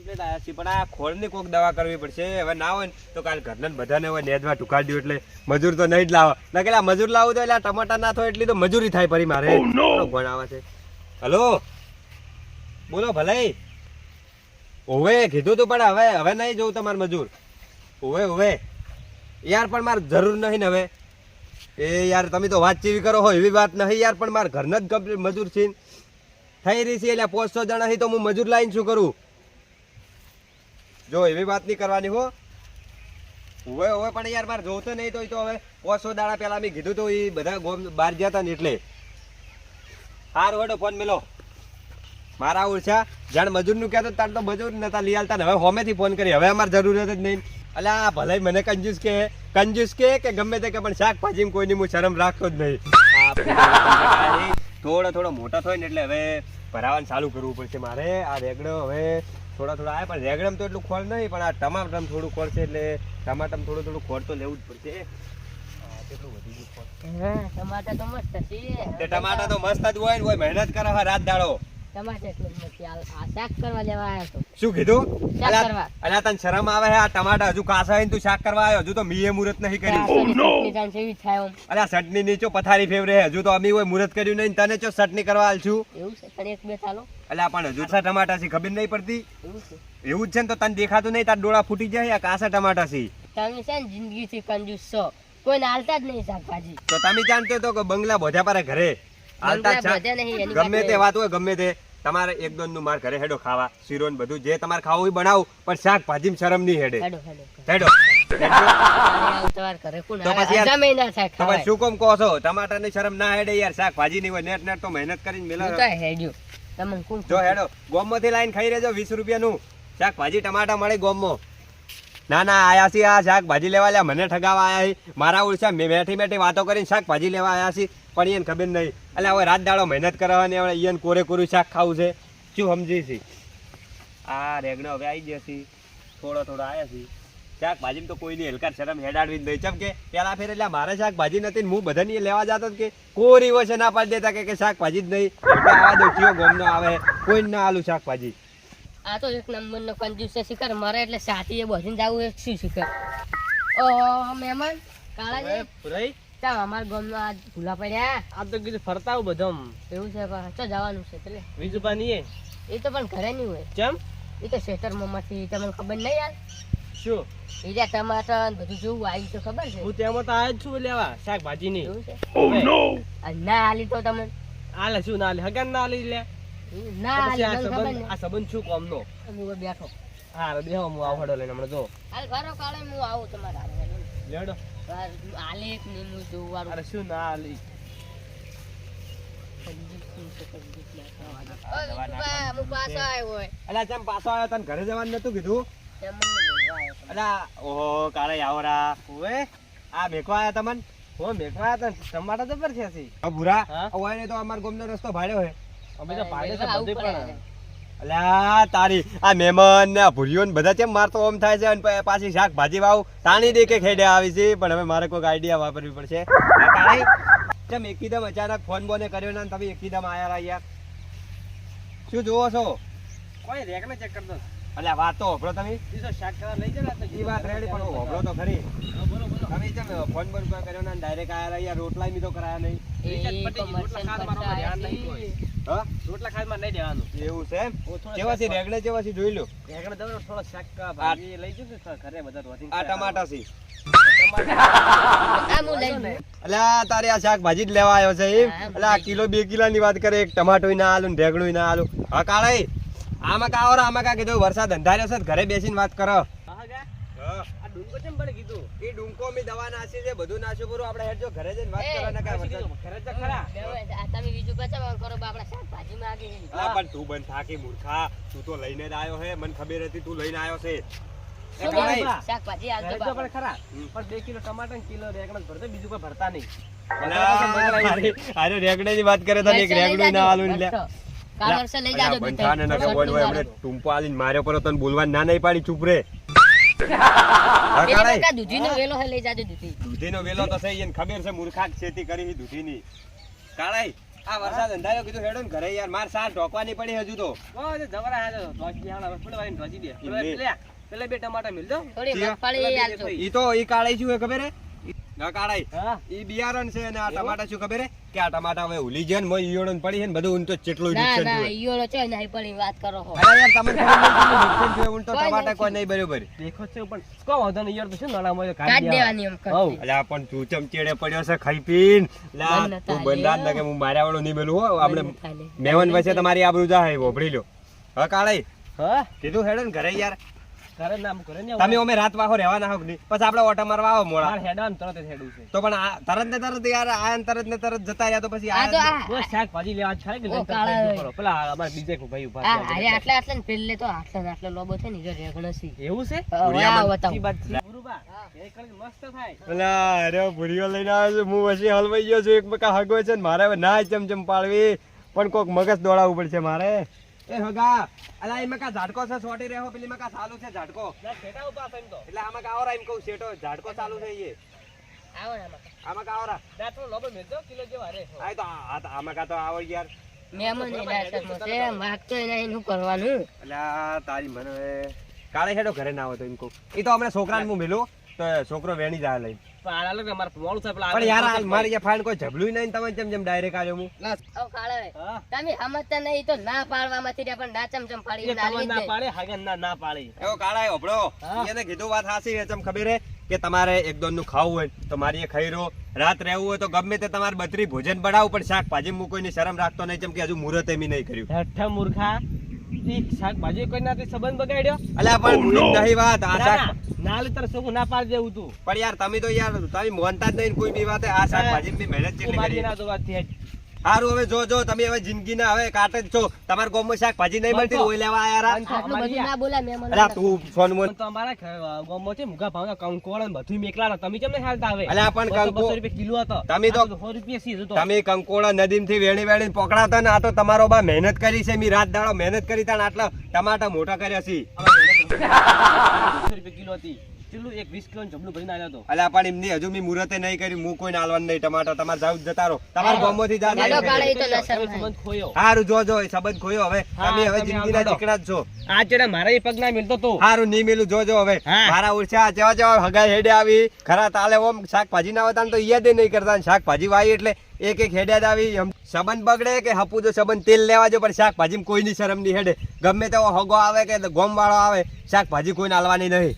Complete આયા છે પણ આ ખોળની કોક દવા કરવી પડશે હવે ના હોય ને તો કાલ ઘરના બધાને હવે નેદવા ટુકાડી દઉં એટલે મજૂર તો નહીં જ લાવવા ના કે મજૂર લાવું તો એટલે ટમાટા ના થાય એટલી તો મજૂરી થાય પરી મારે કોણ આવે છે હલો બોલો ભલે ઓવે કીધું તું પણ હવે નહીં જવું તમારે મજૂર ઓવે યાર પણ મારે જરૂર નહીં ને હવે એ યાર તમે તો વાત ચેવી કરો હો એવી વાત નહીં યાર પણ મારે ઘરના જ કમ્પ્લીટ મજૂર છે થઈ રહી છે એટલે 500 જણા તો હું મજૂર લાઈન શું કરું જો એવી વાત નહીં કરવાની હો ઓવે પણ યાર મારે જોતો નહીં તો હવે 500 દાડા પહેલા મેં કીધું તો એ બધા બહાર ગયા હતા ને એટલે હાર વડો ફોન મેલો મારા ઓળછા જાણ મજૂરનું કહેતો તાર તો મજૂર નતા લઈ આલતા ને હવે હોમેથી ફોન કરી હવે અમારે જરૂરત જ નહીં અલ્યા ભલે મને કંજૂસ કે ગમે તે કે પણ શાકભાજી કોઈની હું શરમ રાખતો જ નહીં થોડો મોટા થાય ને એટલે હવે ભરાવાનું ચાલુ કરવું પડશે મારે આ રેગડો હવે થોડા આવે પણ રેગડમ તો એટલું ખોળ નહીં પણ આ ટમાટમ થોડું ખોળ છે એટલે ટમાટમ થોડું ખોળ તો લેવું જ પડશે કેટલું વધી ગયું ખોળ ટમાટા તો મસ્ત છે તે ટમાટા તો મસ્ત જ હોય ને હોય મહેનત કરે રાત દાડો ટમાટા એટલું મસ્ત આ શાક કરવા લેવા આવ્યો તો શું કીધું શાક કરવા અલ્યા તને શરમ આવે છે આ ટમાટા હજુ કાસા હોય તું શાક કરવા આવ્યો હજુ તો મીએ મુહૂર્ત નહીં કર્યું અલ્યા ચટણી નીચો પથારી ફેવરે હજુ તો અમે હોય મુહૂર્ત કર્યું નહીં તને ચો ચટણી કરવા આલ છું એવું છે પણ એક બે ચાલો અલ્યા પણ હજુ છે ટમાટા છે ખબર નહીં પડતી એવું જ છે ને તો તને દેખાતું નહીં તાર ડોળા ફૂટી જાય આ કાસા ટમાટા છે તમે છે ને જિંદગી થી કંજૂસ છો કોઈને હાલતા જ નહીં શાકભાજી તો તમે જાણતો તો કે બંગલા બોધ્યા પારે ઘરે હાલતા ગમે તે વાત હોય ગમે તે તમારે એક દોન નું માર ઘરે હેડો ખાવા શીરો ને બધું જે તમારે ખાવું હોય બનાવું પણ શાકભાજી શરમ નહીં હેડે હેડો શું કોમ કહો છો ટમાટર ની શરમ ના હેડે યાર શાકભાજી ની હોય નેટ તો મહેનત કરીને મેલા જો હેડો ગોમ માંથી લાઈન ખાઈ રહેજો 20 રૂપિયાનું શાકભાજી ટમાટા મળે ગોમ માં ના આયા છે આ શાકભાજી લેવા લ્યા મને ઠગાવા આયા મારા ઓળશા મેઠી વાતો કરીને શાકભાજી લેવા આયા છે પણ એને ખબર નહીં એટલે હવે રાત દાડો મહેનત કરવાની હવે એને કોરું શાક ખાવું છે શું સમજી છે આ રેગણો હવે આવી જશે થોડો આવ્યા છે શાકભાજી તો કોઈની હલકાર શરમ હેડાડવી જ નહીં ચમ કે પેલા ફેર એટલે મારે શાકભાજી નથી હું બધાની લેવા જતો કે કોરી વચ્ચે ના પાડી દેતા કે શાકભાજી જ નહીં આવા દો કયો ગોમનો આવે કોઈ ના આલુ શાકભાજી આ તો એક નંબર નો કંજૂસ છે શિખર મારે એટલે સાથી એ બસીને જાવું એક શું શિખર ઓ મહેમાન કાળાજી પુરાઈ ચાલ અમાર ગામનો આજ ભૂલા પડ્યા આ તો કીધું ફરતા આવું બધમ એવું છે તો જવાનું છે એટલે બીજું પાની એ તો પણ ઘરે નહીં હોય ચમ એ તો શેતરમાં માંથી તમને ખબર નહીં યાર શું એ જ્યાં ટમાટર બધું જોવું આવી તો ખબર છે હું તેમાં તો આવ્યો જ છું લેવા શાકભાજી ની એવું છે ના હાલી તો તમે આલે શું ના લે હગાન ના લે લે ના હાલી આ મને ખબર સંબંધ નહીં આ સંબંધ શું કોમ નો હું બેઠો હા બેહો હું આવડો લઈને હમણાં જો હાલ ઘરો કાળે હું આવું તમારા હારે લેડો હાલે એક નહીં હું જોવાનું અરે શું ના આલી હું પાછો આવ્યો હોય અલ્યા ચમ પાછો આવ્યો તને ઘરે જવાનું નતું કીધું અલ્યા ઓહો કાલે આવરા ઓએ આ મેકવા આયા તમને હું મેકવા હતા ટમાટા જબર છે ભૂરા ઓય તો અમાર ગોમનો રસ્તો ભાડ્યો હે અમે તો ભાડે છે બધે પણ અલ્યા તારી આ મહેમાન ને ભૂરીઓ ને બધા કેમ મારતો ઓમ થાય છે અને પાછી શાકભાજી વાવ તાણી દે કે ખેડે આવી છે પણ હવે મારે કોઈક આઈડિયા વાપરવી પડશે કાળાઈ ચમ એકદમ અચાનક ફોન બોને કર્યો ને તમે એકદમ આયા યાર શું જોવો છો કોઈ રેકને ચેક કરતો અલ્યા વાત તો હોભળો તમે બીજો શાક કરવા લઈ જાય તો ઈ વાત રેડી પણ હોભળો તો ખરી બોલો તમે ચમ ફોન બોન કર્યો ને ડાયરેક્ટ આયા યાર રોટલા મી તો કરાયા નહીં હા રોટલા ખાવામાં નહીં દેવાનું એવું છે કેવા છે રેગડે કેવા છે જોઈ લો રેકને દવર થોડો શાક ભાજી લઈ જજો ઘરે બધા રોટી આ ટમાટા છે આ હું લઈ અલ્યા તારે આ શાકભાજી જ લેવા આવ્યો છે એમ અલ્યા કિલો 2 કિલો ની વાત કરે એક ટમાટોય ના આલુ ને રેગડું ના આલુ હા કાળાઈ આમાં કા કીધું વરસાદ અંધાર્યો છે ઘરે બેસીને વાત કરો આ ડુંગો કેમ બળે કીધું એ ડુંકો મી દવા નાસી છે બધું નાસ્યું પૂરું આપણે હેડ જો ઘરે જઈને વાત કરવાના કા ઘરે તો ખરા તમે બીજું કચા કરો આપડા શાકભાજી માં આગળ હા પણ તું બંધ થાકી મૂર્ખા તું તો લઈને જ આવ્યો હે મને ખબર હતી તું લઈને આવ્યો છે શાકભાજી ઘરે તો પણ ખરા પણ 2 કિલો ટમાટર ને કિલો રેગણ ભરતો બીજું કોઈ ભરતા નહીં અરે રેગડે ની વાત કરે તને એક રેગડું ના આલુ ને કાલ વર્ષે લઈ જાજો બંધાને ન કે બોલ હોય આપણે ટુંપો આલીને માર્યો પર તને બોલવા ના નહીં પાડી ચૂપ રે દૂધીનો વેલો હે લઈ જાજો દૂધી દૂધીનો વેલો તો છે એને ખબર છે મૂર્ખા ખેતી કરી દૂધીની કાળાઈ આ વરસાદ અંધાર્યો કીધું હેડો ને ઘરે યાર માર સાર ઢોકવાની પડી હજુ તો જવરા હે તો ધોજી હાલ હવે થોડી વારીને ધોજી દે પેલે બે ટમાટા મિલજો થોડી મગફળી આલજો. ઈ તો ઈ કાળાઈ શું હે ખબર હે ના કાળાઈ હા ઈ બિયારણ છે અને આ ટમાટા શું ખબર હે કે આ ટમાટા હવે ઉલી જાય ને મોય ઈયોળો પડી છે ને બધું ઊન તો ચેટલું ના નુકસાન ના થયું ઈયોળો ચોય નહીં પડી વાત કરો હો. અરે યાર તમે નુકસાન થયું ઊન તો કોઈ ટમાટા નથી. કોઈ નહીં બરોબર દેખો છે પણ કો વાંધો નહીં યાર તો શું નાના મોય કાઢ દેવાની એમ હઉ. કરતી. અલ્યા પણ તું ચમચેડે પડ્યો છે ખાઈ પીન લા બંધ નતા તું બંધાત લ્યો. ના કે હું માર્યા વાળો નહીં બોલું હો આપણે બંધ થાય લે. મેવન વચ્ચે તમારી આબરૂ જાય ભોપડી લ્યો હા કાળાઈ હા કીધું હેડો ને ઘરે યાર ઘરે નામ કરે ને તમે અમે રાત વાહો રહેવાના હોક નહીં પછી આપણે ઓટા મારવા આવો મોડા માર હેડાન તરત જ હેડું છે તો પણ આ તરત ને તરત યાર આયા ને તરત જતા રહ્યા તો પછી આ તો આયા આ બસ શાકભાજી લેવા છે કે ઓ કાળા. પેલા અમાર બીજે કો ભાઈ ઉભા આ અરે આટલા આટલા ને પેલે તો આટલો લોબો છે ને ઈ રેગણો છે. એવું છે હવે આ બતાવો. ઈ વાત છે ગુરુબા એ કરી મસ્ત થાય અલા અરે ભૂરીઓ લઈને આવ્યો છું હું પછી હલવાઈ ગયો છું એક મકા હગો છે ને મારે હવે ના ચમચમ પાડવી પણ કોક મગજ દોડાવવું પડશે મારે એ હગા અલા એ મકા ઝાડકો છે સોટી રહ્યો પેલી મકા ચાલુ છે ઝાડકો ના છેટા ઉભા થઈને તો એટલે આમાં કાવરા એમ કહું શેટો ઝાડકો ચાલુ છે એ આવો ને આમાં. આમાં કાવરા દાંતનો લોબો મેલજો કિલો જેવા રે આ તો આમાં કા તો આવડ યાર મહેમાન એના શર્મો છે માગતો નહીં શું કરવાનું. અલ્યા તારી મને કાલે હેડો ઘરે ના આવે તો એમ કહું એ તો હમણાં છોકરાને હું મેલું તો છોકરો વેણી જાય લઈને પણ આ લાગે માર મોળું થાય પેલા પણ યાર આ મારી યા ફાઈન કોઈ જબલું નહીં તમે જેમ ડાયરેક્ટ આવ્યો હું આવો કાળો ભાઈ. હા તમે સમજતા નહીં તો ના પાડવામાંથી રહ્યા પણ ના ચમચમ પાડી એ નાલી તમને ના જ પાડે હાગન ના પાડે એવો કાળા હોબળો હા. એને કીધું વાત હાસી છે ચમ ખબર હે કે તમારે એક દોન નું ખાવું હોય તો મારી એ ખાઈ રહો રાત રહેવું હોય તો ગમે તે તમારે બત્રી ભોજન બનાવવું પણ શાકભાજી હું કોઈની શરમ રાખતો નહીં ચમ કે હજુ મુહૂર્ત એમ નહીં કર્યું હેઠા મૂર્ખા ઈ શાકભાજી કોઈ નાથી સંબંધ બગાડ્યો અલ્યા પણ નહીં વાત આ ના, શાક ના, ના લે તારે છોકરું ના પાડી દેવું તું પણ યાર તમે તો યાર તમે મોનતા જ નહીં કોઈ બી વાતે આ શાકભાજી ની મહેનત તું કેટલી મારી કરી ના તો વાત છે સારું હવે જો તમે હવે જિંદગી ના હવે કાટે જ છો તમારા ગામમાં શાકભાજી નહીં મળતી ઓય લેવા આયા આટલું બધું ના બોલાય મહેમાન. અલ્યા તું ફોન મોન પણ તો અમારા ગામમાં છે મુગા ભાવના કંકોળ ને બધું મેકલા તમે કેમ નહીં હાલતા હવે અલ્યા પણ 200 કંકો- રૂપિયા કિલો હતો તમે તો- આ 100 રૂપિયા સીધું તો તમે કંકોડા નદીમ થી વેણી વેણી પકડાતા ને આ તો તમારો બા મહેનત કરી છે મી રાત દાડો મહેનત કરી તા ને આટલા ટમાટા મોટા કર્યા છે 200 રૂપિયા કિલો હતી ચેટલું એક 20 કિલો જબલું ભરીને આવ્યો હતો અલ્યા પણ એમની હજુ મી મુહૂર્તે નહીં કર્યું હું કોઈ નાલવાનું નહીં ટમાટર તમારે જાવ જતા રહો તમારા ગામમાંથી જા હેડો કાળા, ઈ તો તમે લસણ સંબંધ ખોયો હારું જો એ સંબંધ ખોયો હવે હા, તમે હવે તમે જિંદગીના આગળ ચીકણા જ છો આ ચેડા મારા એ પગ ના મિલતો તો હારું નહીં મેલું જો હવે હા. મારા ઓછા જેવા જેવા હગાઈ હેડે આવી ખરા તાલે ઓમ શાકભાજી ના આવતા ને તો યાદ નહીં કરતા ને શાકભાજી વાવી એટલે એક હેડે જ આવી એમ સંબંધ બગડે કે હપુ જો સંબંધ તેલ લેવા જો પણ શાકભાજી કોઈની શરમ નહીં હેડે ગમે તેવો હગો આવે કે ગોમ વાળો આવે શાકભાજી કોઈ નાલવાની નહીં